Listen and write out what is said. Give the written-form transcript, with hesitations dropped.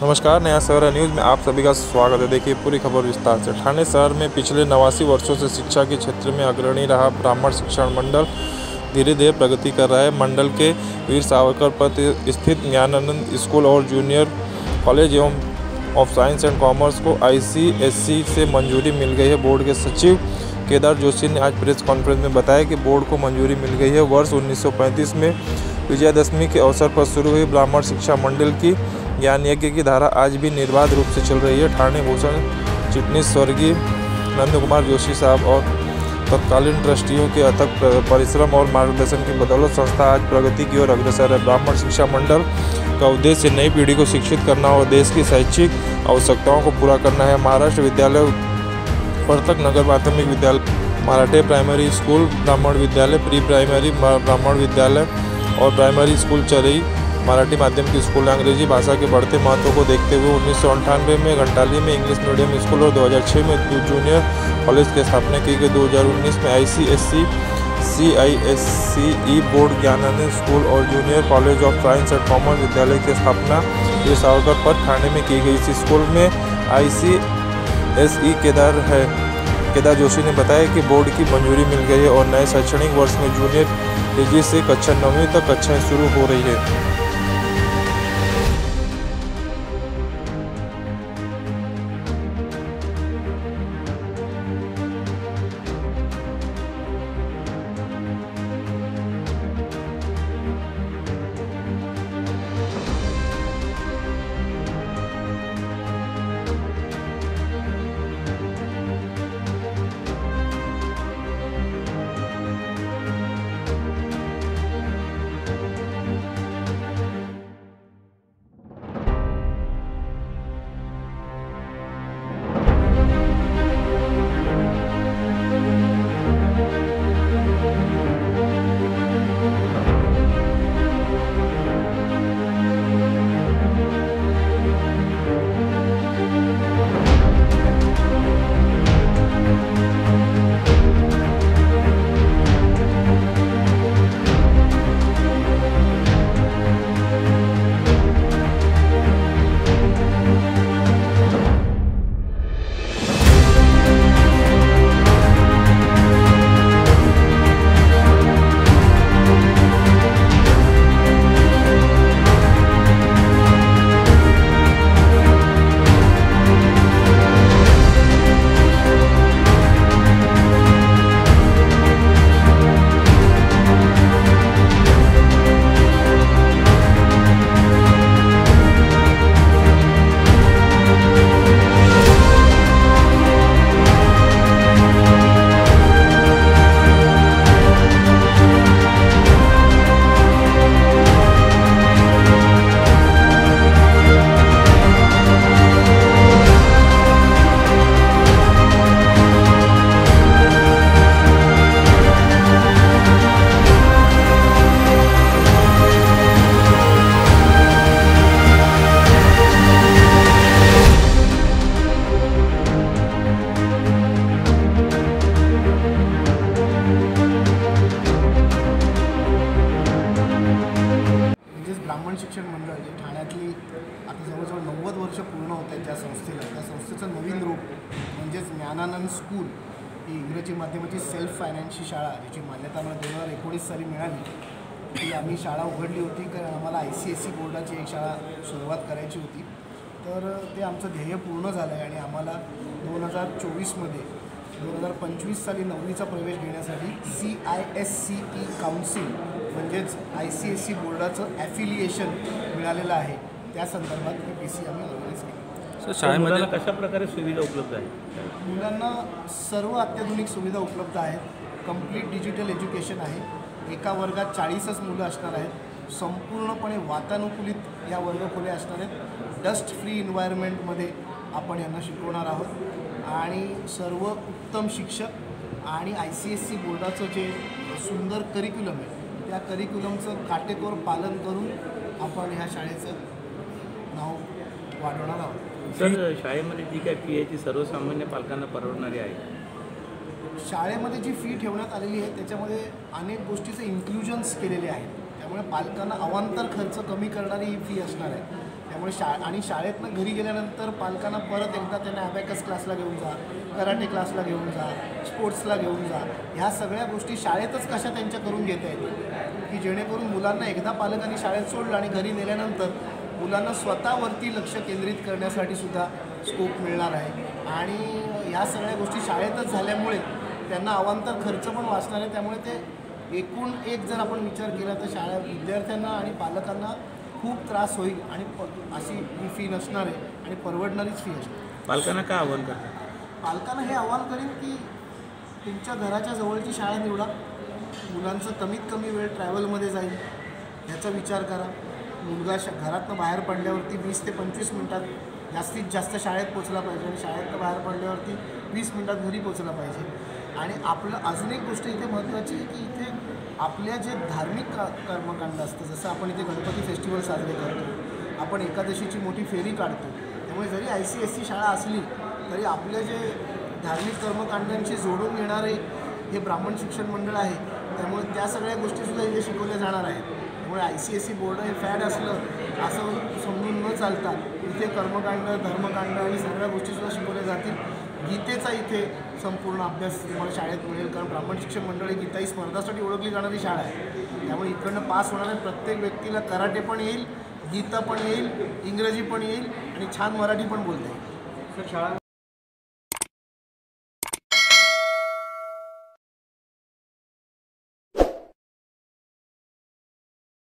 नमस्कार, नया सवेरा न्यूज़ में आप सभी का स्वागत है। देखिए पूरी खबर विस्तार से। ठाणे शहर में पिछले 89 वर्षों से शिक्षा के क्षेत्र में अग्रणी रहा ब्राह्मण शिक्षण मंडल धीरे धीरे प्रगति कर रहा है। मंडल के वीर सावरकर पथ स्थित ज्ञानानंद स्कूल और जूनियर कॉलेज एवं ऑफ साइंस एंड कॉमर्स को ICSE से मंजूरी मिल गई है। बोर्ड के सचिव केदार जोशी ने आज प्रेस कॉन्फ्रेंस में बताया कि बोर्ड को मंजूरी मिल गई है। वर्ष 1935 में विजयादशमी के अवसर पर शुरू हुई ब्राह्मण शिक्षा मंडल की ज्ञान यज्ञ की धारा आज भी निर्बाध रूप से चल रही है। ठाणे भूषण चिटनीस स्वर्गीय नंद कुमार जोशी साहब और तत्कालीन ट्रस्टियों के अथक परिश्रम और मार्गदर्शन की बदौलत संस्था आज प्रगति की ओर अग्रसर है। ब्राह्मण शिक्षा मंडल का उद्देश्य नई पीढ़ी को शिक्षित करना और देश की शैक्षिक आवश्यकताओं को पूरा करना है। महाराष्ट्र विद्यालय, वर्तक नगर प्राथमिक विद्यालय, मराठे प्राइमरी स्कूल, ब्राह्मण विद्यालय, प्री प्राइमरी ब्राह्मण विद्यालय और प्राइमरी स्कूल चरई मराठी माध्यम की स्कूल, अंग्रेजी भाषा के बढ़ते महत्व को देखते हुए 1998 में घंटाली में इंग्लिश मीडियम स्कूल और 2006 में जूनियर कॉलेज की स्थापना की गई। 2019 में ICSE CISCE board Gyanananda school और junior college of science and commerce विद्यालय की स्थापना वीर सावरकर पथ ठाणे में की गई। इस स्कूल में ICSE केदार जोशी ने बताया कि बोर्ड की मंजूरी मिल गई है और नए शैक्षणिक वर्ष में जूनियर KG से कक्षा 9वीं तक कक्षाएं शुरू हो रही है। ब्राह्मण शिक्षण मंडळ जे ठाण्यातली आता जवळजवळ 90 वर्ष पूर्ण होत आहेत ज्या संस्थेला, त्या संस्थेचं नवीन रूप म्हणजेच ज्ञानानंद स्कूल ही इंग्रजी माध्यमाची सेल्फ फायनान्सची शाळा ज्याची मान्यता आम्हाला 2019 साली मिळाली। ती आम्ही शाळा उघडली होती कारण आम्हाला ICSE बोर्डाची एक शाळा सुरुवात करायची होती। तर ते आमचं ध्येय पूर्ण झालं आहे आणि आम्हाला 2024मध्ये 2025 साली 9वीचा प्रवेश घेण्यासाठी CISCE काउन्सिल म्हणजेच ICSE बोर्डाचं ॲफिलिएशन मिळालेलं आहे। त्या संदर्भात ही PC आम्ही ऑर्गनाईज केली। शाळेमध्ये कशा प्रकारे सुविधा उपलब्ध आहे? मुलांना सर्व अत्याधुनिक सुविधा उपलब्ध आहेत। कंप्लीट डिजिटल एज्युकेशन आहे। एका वर्गात 40च मुलं असणार आहेत। संपूर्णपणे वातानुकूलित या वर्गखोल्या असणार आहेत। डस्ट फ्री एन्व्हायरमेंटमध्ये आपण यांना शिकवणार आहोत आणि सर्व उत्तम शिक्षक आणि ICSE बोर्डाचं जे सुंदर करिक्युलम आहे त्या करिक्युलमचं काटेकोर पालन करून आपण ह्या शाळेचं नाव वाढवणार आहोत। सर, शाळेमध्ये जी काय फी आहे ती सर्वसामान्य पालकांना परवडणारी आहे? शाळेमध्ये जी फी ठेवण्यात आलेली आहे त्याच्यामध्ये अनेक गोष्टीचे इन्क्लुजन्स केलेले आहेत, त्यामुळे पालकांना अवांतर खर्च कमी करणारी ही फी असणार आहे। त्यामुळे आणि शाळेतनं घरी गेल्यानंतर पालकांना परत एकदा त्यांना ॲबॅकस क्लासला घेऊन जा, कराटे क्लासला घेऊन जा, स्पोर्ट्सला घेऊन जा, ह्या सगळ्या गोष्टी शाळेतच कशा त्यांच्या करून घेता येतील की जेणेकरून मुलांना एकदा पालकांनी शाळेत सोडलं आणि घरी नेल्यानंतर मुलांना स्वतःवरती लक्ष केंद्रित करण्यासाठी सुद्धा स्कोप मिळणार आहे. आणि ह्या सगळ्या गोष्टी शाळेतच झाल्यामुळे त्यांना अवांतर खर्च पण वाचणार आहे. त्यामुळे ते एकूण एक जर आपण विचार केला तर विद्यार्थ्यांना आणि पालकांना खूप त्रास होईल आणि अशी ही फी नसणार आहे आणि परवडणारीच फी असणार. पालकांना काय आव्हान करतात? पालकांना हे आव्हान करेन की तुमच्या घराच्या जवळची शाळा निवडा, मुलांचं कमीत कमी वेळ ट्रॅव्हलमध्ये जाईल ह्याचा विचार करा. मुलगा घरातनं बाहेर पडल्यावरती 20 ते 25 मिनटात जास्तीत जास्त शाळेत पोचला पाहिजे आणि शाळेतनं बाहेर पडल्यावरती 20 मिनटात घरी पोचला पाहिजे. आणि आपलं अजून एक गोष्ट इथे महत्त्वाची आहे की इथे आपल्या जे धार्मिक कर्मकांड असतं, जसं आपण इथे गणपती फेस्टिवल साजरे करतो, आपण एकादशीची मोठी फेरी काढतो, त्यामुळे जरी ICSE शाळा असली तरी आपले जे धार्मिक कर्मकांडांशी जोडून घेणारे हे ब्राह्मण शिक्षण मंडळ आहे, त्यामुळे त्या सगळ्या गोष्टीसुद्धा इथे शिकवल्या जाणार आहेत. त्यामुळे ICSE बोर्ड हे फॅड असलं असं समजून न चालता इथे कर्मकांड, धर्मकांड आणि सगळ्या गोष्टीसुद्धा शिकवल्या जातील. गीतेचा इथे संपूर्ण अभ्यास तुम्हाला शाळेत मिळेल, कारण ब्राह्मण शिक्षण मंडळ ही गीता ही स्पर्धासाठी ओळखली जाणारी शाळा आहे. त्यामुळे इकडनं पास होणाऱ्या प्रत्येक व्यक्तीला कराटे पण येईल, गीता पण येईल, इंग्रजी पण येईल आणि छान मराठी पण बोलता येईल.